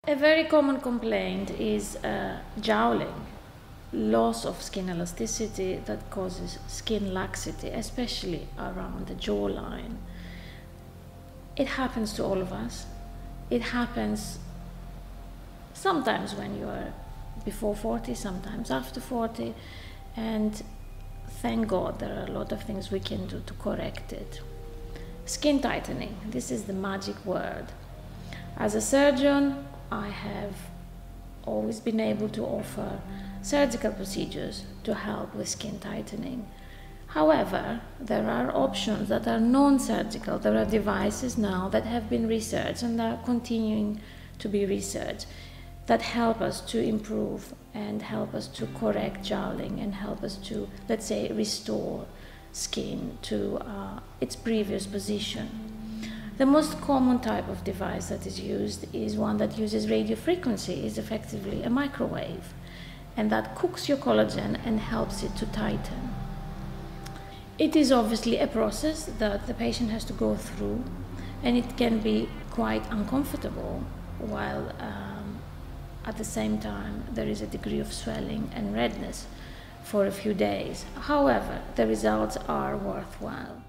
A very common complaint is jowling, loss of skin elasticity that causes skin laxity, especially around the jawline. It happens to all of us. It happens sometimes when you are before 40, sometimes after 40, and thank God there are a lot of things we can do to correct it. Skin tightening, this is the magic word. As a surgeon, I have always been able to offer surgical procedures to help with skin tightening. However, there are options that are non-surgical. There are devices now that have been researched and are continuing to be researched that help us to improve and help us to correct jowling and help us to, let's say, restore skin to its previous position. The most common type of device that is used is one that uses radio frequency, is effectively a microwave, and that cooks your collagen and helps it to tighten. It is obviously a process that the patient has to go through, and it can be quite uncomfortable, while at the same time there is a degree of swelling and redness for a few days. However, the results are worthwhile.